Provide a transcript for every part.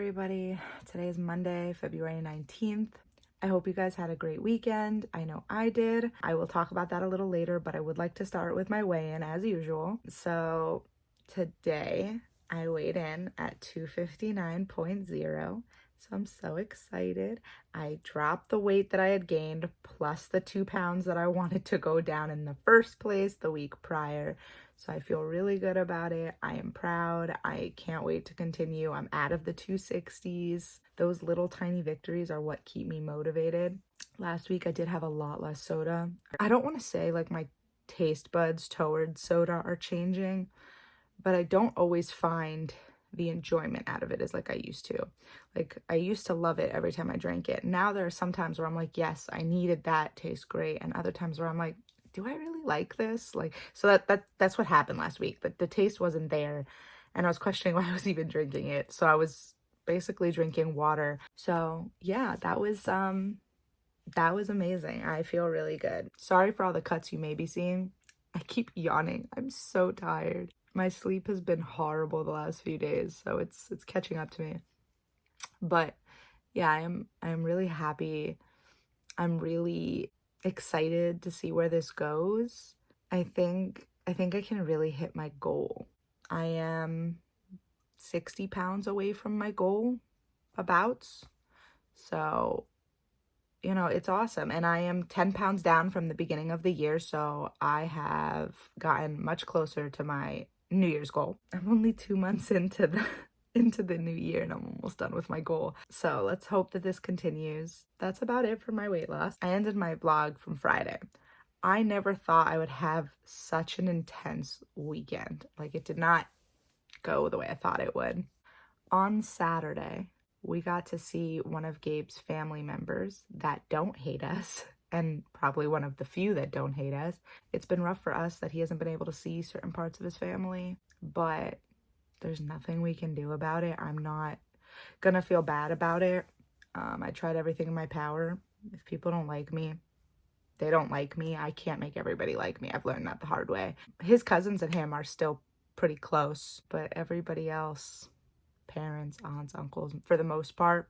everybody. Today is Monday, February 19th. I hope you guys had a great weekend. I know I did. I will talk about that a little later, but I would like to start with my weigh-in as usual. So today I weighed in at 259.0. So I'm so excited. I dropped the weight that I had gained plus the 2 pounds that I wanted to go down in the first place the week prior. So I feel really good about it. I am proud. I can't wait to continue. I'm out of the 260s. Those little tiny victories are what keep me motivated. Last week I did have a lot less soda. I don't want to say like my taste buds towards soda are changing, but I don't always find the enjoyment out of it as like I used to. Like I used to love it every time I drank it. Now there are some times where I'm like, yes, I needed that, tastes great. And other times where I'm like, do I really like this? Like, so that's what happened last week. The taste wasn't there and I was questioning why I was even drinking it. So I was basically drinking water. So yeah, that was amazing. I feel really good. Sorry for all the cuts you may be seeing. I keep yawning. I'm so tired. My sleep has been horrible the last few days, so it's catching up to me. But yeah, I'm really happy. I'm really excited to see where this goes. I think I can really hit my goal. I am 60 pounds away from my goal, about. So, you know, it's awesome. And I am 10 pounds down from the beginning of the year, so I have gotten much closer to my New Year's goal. I'm only 2 months into the new year and I'm almost done with my goal. So let's hope that this continues. That's about it for my weight loss. I ended my vlog from Friday. I never thought I would have such an intense weekend. Like it did not go the way I thought it would. On Saturday, we got to see one of Gabe's family members that don't hate us, and probably one of the few that don't hate us. It's been rough for us that he hasn't been able to see certain parts of his family, but there's nothing we can do about it. I'm not gonna feel bad about it. I tried everything in my power. If people don't like me, they don't like me. I can't make everybody like me. I've learned that the hard way. His cousins and him are still pretty close, but everybody else, parents, aunts, uncles, for the most part,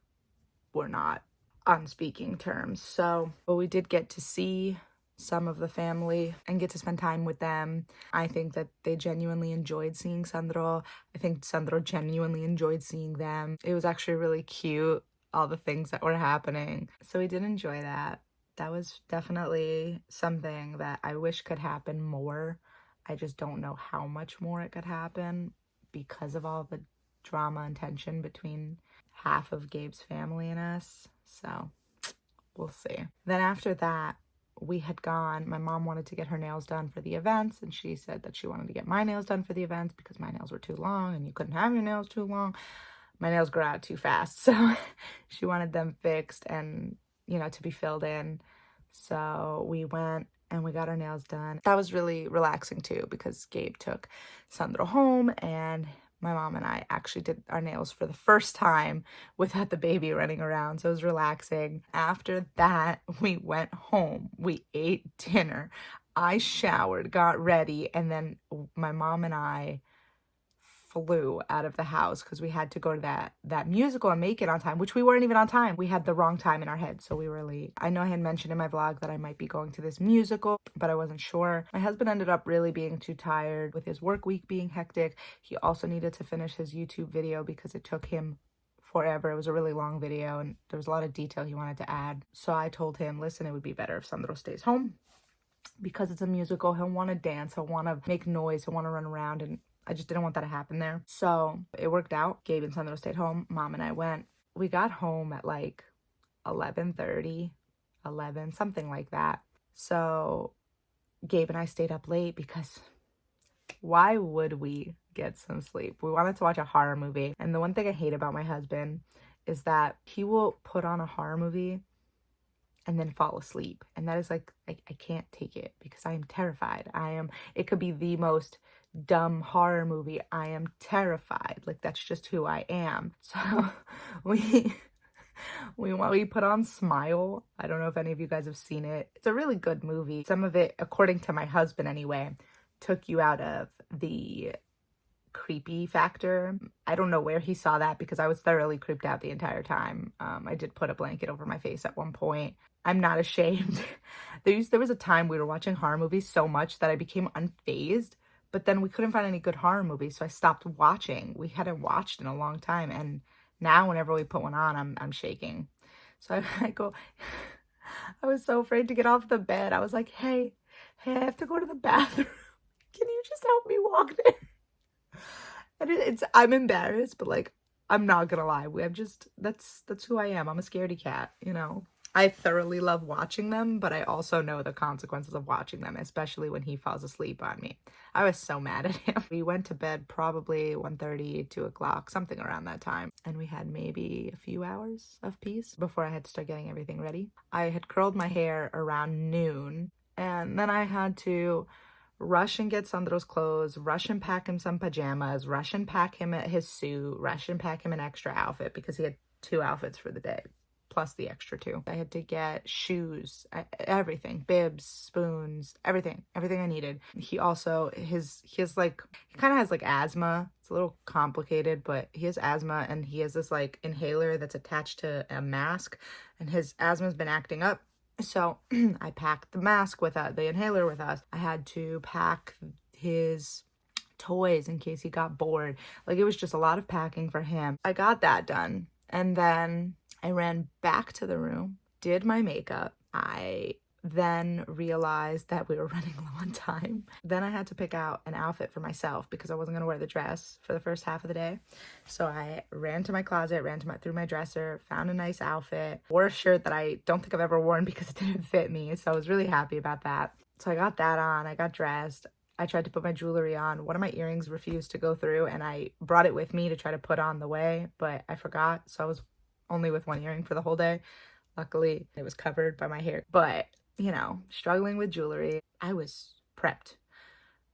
we're not on speaking terms. So, but we did get to see some of the family and get to spend time with them. I think that they genuinely enjoyed seeing Sandro. I think Sandro genuinely enjoyed seeing them. It was actually really cute, all the things that were happening. So we did enjoy that. That was definitely something that I wish could happen more. I just don't know how much more it could happen because of all the drama and tension between half of Gabe's family and us. So we'll see. Then after that, we had gone, my mom wanted to get her nails done for the events, and she said that she wanted to get my nails done for the events because my nails were too long and you couldn't have your nails too long. My nails grow out too fast, so she wanted them fixed and, you know, to be filled in. So we went and we got our nails done. That was really relaxing too because Gabe took Sandro home and my mom and I actually did our nails for the first time without the baby running around, so it was relaxing. After that, we went home. We ate dinner. I showered, got ready, and then my mom and I flew out of the house because we had to go to that musical and make it on time, which we weren't even on time. We had the wrong time in our head, so we were late. I know I had mentioned in my vlog that I might be going to this musical, but I wasn't sure. My husband ended up really being too tired with his work week being hectic. He also needed to finish his YouTube video because it took him forever. It was a really long video and there was a lot of detail he wanted to add. So I told him, listen, it would be better if Sandro stays home because it's a musical. He'll want to dance, he'll want to make noise, he'll want to run around, and I just didn't want that to happen there. So it worked out. Gabe and Sandro stayed home. Mom and I went. We got home at like 11:30, 11, something like that. So Gabe and I stayed up late because why would we get some sleep? We wanted to watch a horror movie. And the one thing I hate about my husband is that he will put on a horror movie and then fall asleep. And that is like, I can't take it because I am terrified. It could be the most dumb horror movie. I am terrified. Like that's just who I am. So we put on Smile. I don't know if any of you guys have seen it. It's a really good movie. Some of it, according to my husband anyway, took you out of the creepy factor. I don't know where he saw that because I was thoroughly creeped out the entire time. I did put a blanket over my face at one point. I'm not ashamed. There was a time we were watching horror movies so much that I became unfazed, but then we couldn't find any good horror movies, so I stopped watching. We hadn't watched in a long time, and now whenever we put one on, I'm shaking. So I go, I was so afraid to get off the bed. I was like, hey, I have to go to the bathroom. Can you just help me walk there? And I'm embarrassed, but like, I'm not gonna lie. That's who I am. I'm a scaredy cat, you know? I thoroughly love watching them, but I also know the consequences of watching them, especially when he falls asleep on me. I was so mad at him. We went to bed probably 1:30, 2 o'clock, something around that time. And we had maybe a few hours of peace before I had to start getting everything ready. I had curled my hair around noon, and then I had to rush and get Sandro's clothes, rush and pack him some pajamas, rush and pack him his suit, rush and pack him an extra outfit because he had 2 outfits for the day, plus the extra 2. I had to get shoes, everything, bibs, spoons, everything I needed. He also, he kind of has like asthma. It's a little complicated, but he has asthma, and he has this like inhaler that's attached to a mask, and his asthma's been acting up. So I packed the mask with the inhaler with us. I had to pack his toys in case he got bored. Like, it was just a lot of packing for him. I got that done. And then I ran back to the room, did my makeup. I then realized that we were running low on time. Then I had to pick out an outfit for myself because I wasn't going to wear the dress for the first half of the day. So I ran to my closet, through my dresser, found a nice outfit, wore a shirt that I don't think I've ever worn because it didn't fit me. So I was really happy about that. So I got that on, I got dressed. I tried to put my jewelry on. One of my earrings refused to go through, and I brought it with me to try to put on the way, but I forgot. So I was only with one earring for the whole day. Luckily, it was covered by my hair. But, you know, struggling with jewelry, I was prepped,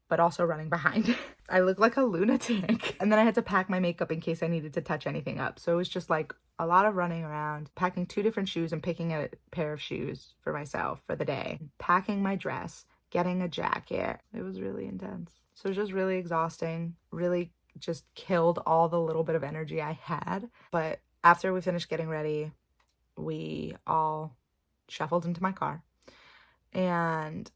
but also running behind. I looked like a lunatic. And then I had to pack my makeup in case I needed to touch anything up. So it was just like a lot of running around, packing 2 different shoes and picking a pair of shoes for myself for the day, packing my dress, getting a jacket. It was really intense. So it was just really exhausting, really just killed all the little bit of energy I had. But after we finished getting ready, we all shuffled into my car and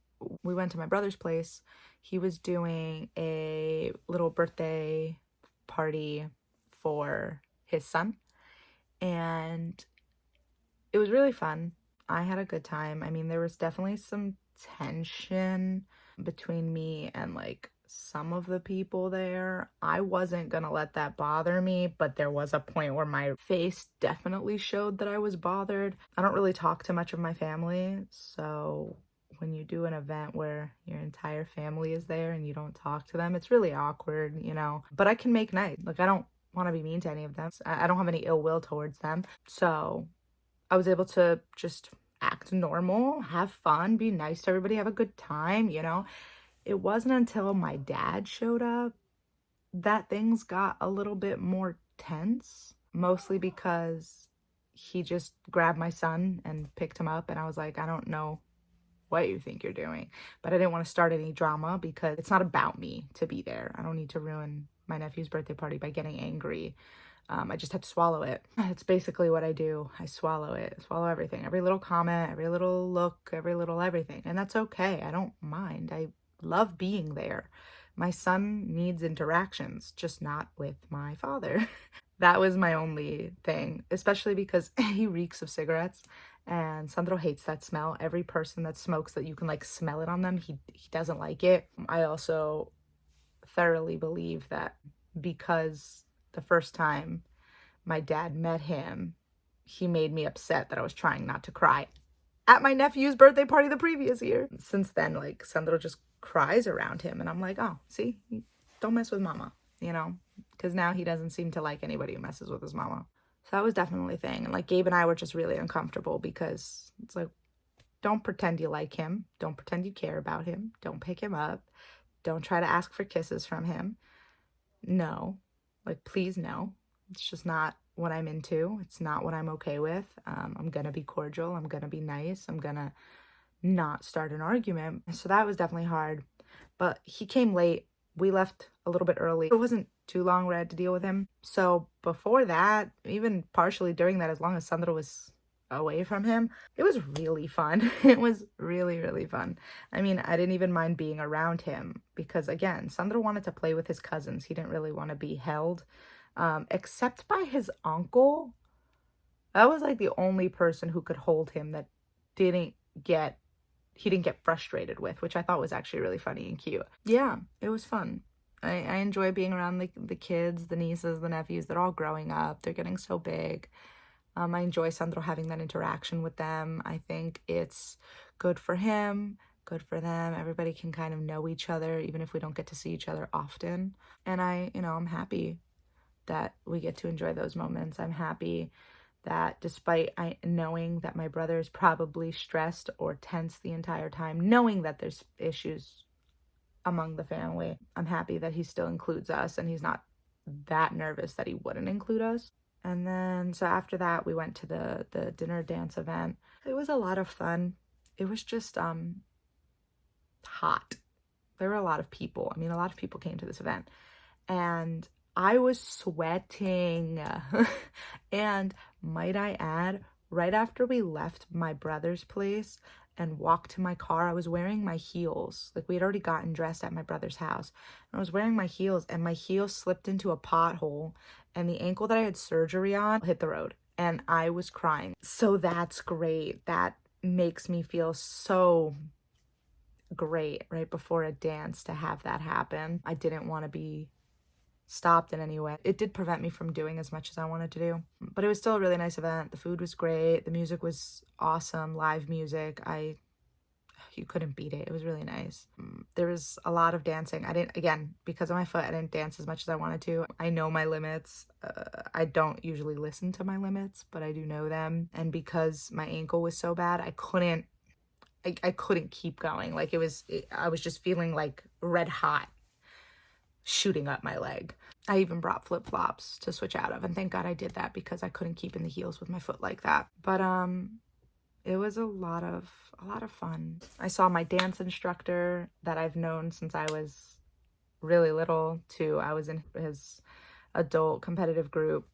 we went to my brother's place. He was doing a little birthday party for his son, and it was really fun. I had a good time. I mean, there was definitely some tension between me and like some of the people there. I wasn't gonna let that bother me, but there was a point where my face definitely showed that I was bothered. I don't really talk to much of my family, so when you do an event where your entire family is there and you don't talk to them, it's really awkward, you know. But I can make nice. Like, I don't want to be mean to any of them. I don't have any ill will towards them. So I was able to just act normal, have fun, be nice to everybody, have a good time, you know. It wasn't until my dad showed up that things got a little bit more tense, mostly because he just grabbed my son and picked him up, and I was like, I don't know what you think you're doing, but I didn't want to start any drama because it's not about me to be there. I don't need to ruin my nephew's birthday party by getting angry. I just had to swallow it. It's basically what I do. I swallow it, swallow everything, every little comment, every little look, every little everything. And that's okay. I don't mind. I love being there. My son needs interactions, just not with my father. That was my only thing, especially because he reeks of cigarettes and Sandro hates that smell. Every person that smokes that you can like smell it on them, he doesn't like it. I also thoroughly believe that because the first time my dad met him, he made me upset that I was trying not to cry at my nephew's birthday party the previous year. Since then, like, Sandro just cries around him, and I'm like, oh, see, don't mess with mama, you know, because now he doesn't seem to like anybody who messes with his mama. So that was definitely a thing. And like, Gabe and I were just really uncomfortable because it's like, don't pretend you like him. Don't pretend you care about him. Don't pick him up. Don't try to ask for kisses from him. No, like, please, no. It's just not what I'm into. It's not what I'm okay with. I'm gonna be cordial. I'm gonna be nice. I'm gonna not start an argument. So that was definitely hard. But he came late we left a little bit early. It wasn't too long where I had to deal with him. So before that, even partially during that, as long as Sandro was away from him, it was really fun. It was really, really fun. I mean, I didn't even mind being around him because, again, Sandro wanted to play with his cousins. He didn't really want to be held, except by his uncle. That was like the only person who could hold him that didn't get he didn't get frustrated with, which I thought was actually really funny and cute. Yeah, it was fun. I enjoy being around the kids, the nieces, the nephews. They're all growing up. They're getting so big. I enjoy Sandro having that interaction with them. I think it's good for him, good for them. Everybody can kind of know each other, even if we don't get to see each other often. And I'm happy that we get to enjoy those moments. I'm happy that despite knowing that my brother is probably stressed or tense the entire time, knowing that there's issues among the family, I'm happy that he still includes us and he's not that nervous that he wouldn't include us. And then, so after that, we went to the dinner dance event. It was a lot of fun. It was just hot. There were a lot of people. I mean, a lot of people came to this event. And I was sweating. And might I add, right after we left my brother's place and walked to my car, I was wearing my heels. Like, we had already gotten dressed at my brother's house. And I was wearing my heels, and my heels slipped into a pothole, and the ankle that I had surgery on hit the road, and I was crying. So that's great. That makes me feel so great right before a dance to have that happen. I didn't want to be stopped in any way. It did prevent me from doing as much as I wanted to do, but it was still a really nice event. The food was great. The music was awesome. Live music. You couldn't beat it. It was really nice. There was a lot of dancing. I didn't, again, because of my foot, I didn't dance as much as I wanted to. I know my limits. I don't usually listen to my limits, but I do know them. And because my ankle was so bad, I couldn't keep going. Like, I was just feeling like red hot shooting up my leg. I even brought flip-flops to switch out of, and thank God I did that because I couldn't keep in the heels with my foot like that. But it was a lot of fun. I saw my dance instructor that I've known since I was really little to I was in his adult competitive group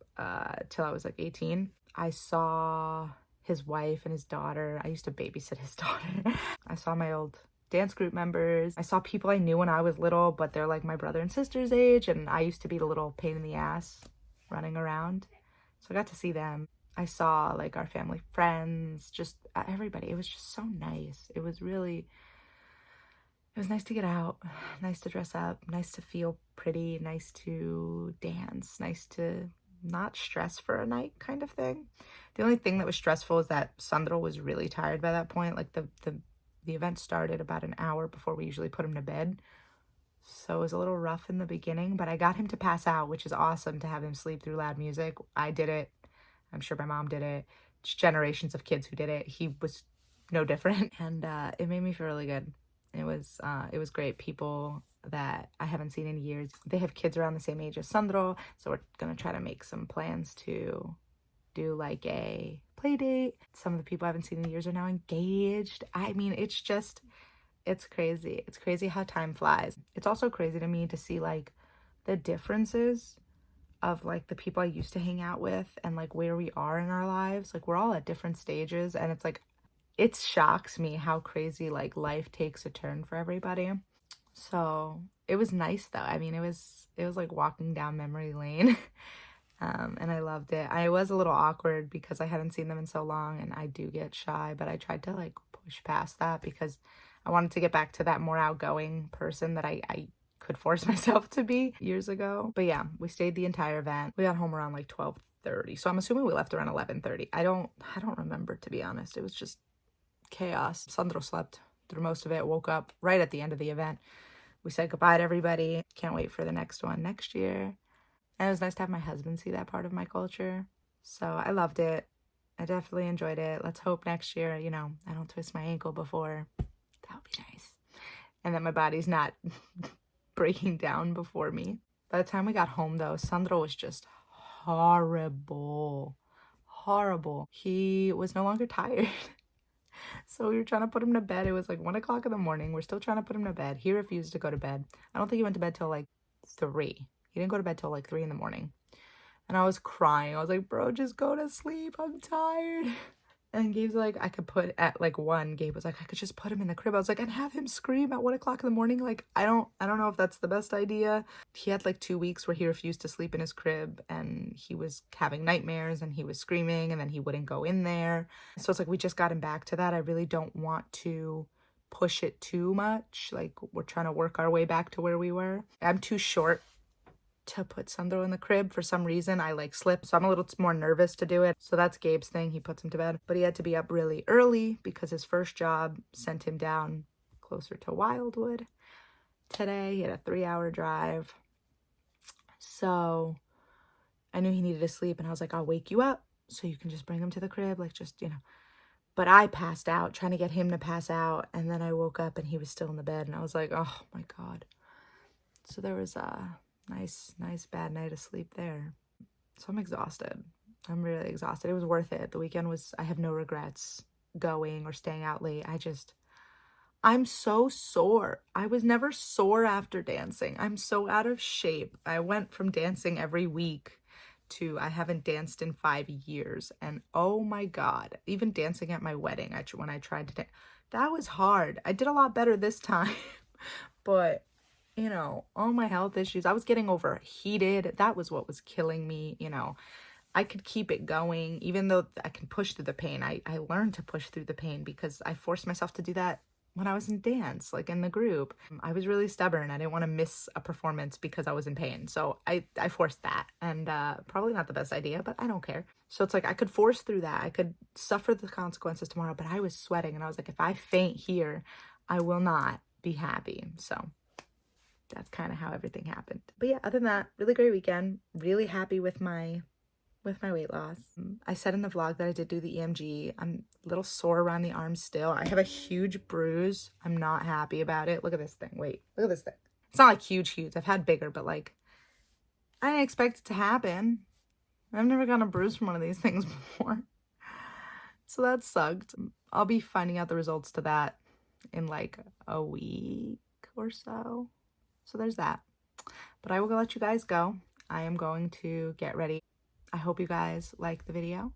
till I was like 18. I saw his wife and his daughter. I used to babysit his daughter. I saw my old dance group members. I saw people I knew when I was little, but they're like my brother and sister's age, and I used to be the little pain in the ass running around. So I got to see them. I saw like our family friends, just everybody. It was just so nice. It was nice to get out, nice to dress up, nice to feel pretty, nice to dance, nice to not stress for a night kind of thing. The only thing that was stressful is that Sandro was really tired by that point. Like the event started about an hour before we usually put him to bed. So it was a little rough in the beginning, but I got him to pass out, which is awesome to have him sleep through loud music. I did it. I'm sure my mom did it. Just generations of kids who did it. He was no different. And it made me feel really good. It was great. People that I haven't seen in years. They have kids around the same age as Sandro. So we're going to try to make some plans to do like a play date. Some of the people I haven't seen in years are now engaged. I mean, it's crazy. It's crazy how time flies. It's also crazy to me to see like the differences of like the people I used to hang out with and like where we are in our lives. Like, we're all at different stages, and it's like, it shocks me how crazy like life takes a turn for everybody. So it was nice though. I mean, it was like walking down memory lane. And I loved it. I was a little awkward because I hadn't seen them in so long, and I do get shy, but I tried to like push past that because I wanted to get back to that more outgoing person that I could force myself to be years ago. But yeah, we stayed the entire event. We got home around like 12:30. So I'm assuming we left around 11:30. I don't remember, to be honest. It was just chaos. Sandro slept through most of it, woke up right at the end of the event. We said goodbye to everybody. Can't wait for the next one next year. And it was nice to have my husband see that part of my culture. So I loved it. I definitely enjoyed it. Let's hope next year, I don't twist my ankle before. That would be nice. And that my body's not breaking down before me. By the time we got home, though, Sandro was just horrible. Horrible. He was no longer tired. So we were trying to put him to bed. It was like 1 o'clock in the morning. We're still trying to put him to bed. He refused to go to bed. I don't think he went to bed till like 3. He didn't go to bed till like 3 in the morning. And I was crying. I was like, bro, just go to sleep. I'm tired. And Gabe's like, I could put at like 1. Gabe was like, I could just put him in the crib. I was like, and have him scream at 1 o'clock in the morning. Like, I don't know if that's the best idea. He had like 2 weeks where he refused to sleep in his crib and he was having nightmares and he was screaming and then he wouldn't go in there. So it's like, we just got him back to that. I really don't want to push it too much. Like, we're trying to work our way back to where we were. I'm too short to put Sandro in the crib. For some reason, I like slip, so I'm a little more nervous to do it. So that's Gabe's thing. He puts him to bed, but he had to be up really early because his first job sent him down closer to Wildwood today. He had a 3-hour drive. So I knew he needed to sleep, and I was like, I'll wake you up so you can just bring him to the crib, like, just, you know. But I passed out trying to get him to pass out, and then I woke up and he was still in the bed, and I was like, oh my God. So there was a nice bad night of sleep there. So I'm exhausted. I'm really exhausted. It was worth it. The weekend was, I have no regrets going or staying out late. I'm so sore. I was never sore after dancing. I'm so out of shape. I went from dancing every week to I haven't danced in 5 years. And oh my God, even dancing at my wedding, when I tried to dance, that was hard. I did a lot better this time, but you know, all my health issues, I was getting overheated. That was what was killing me. You know, I could keep it going, even though I can push through the pain. I learned to push through the pain because I forced myself to do that when I was in dance, like in the group. I was really stubborn. I didn't want to miss a performance because I was in pain. So I forced that, and probably not the best idea, but I don't care. So it's like I could force through that. I could suffer the consequences tomorrow, but I was sweating and I was like, if I faint here, I will not be happy. So that's kind of how everything happened. But yeah, other than that, really great weekend. Really happy with my weight loss. I said in the vlog that I did do the EMG. I'm a little sore around the arm still. I have a huge bruise. I'm not happy about it. Look at this thing. Wait, look at this thing. It's not like huge. I've had bigger, but like, I didn't expect it to happen. I've never gotten a bruise from one of these things before. So that sucked. I'll be finding out the results to that in like a week or so. So there's that. But I will let you guys go. I am going to get ready. I hope you guys like the video.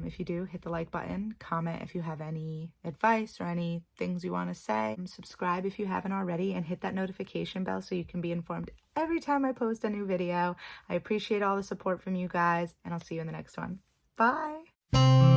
If you do, hit the like button. Comment if you have any advice or any things you want to say. Subscribe if you haven't already, and hit that notification bell so you can be informed every time I post a new video. I appreciate all the support from you guys, and I'll see you in the next one. Bye!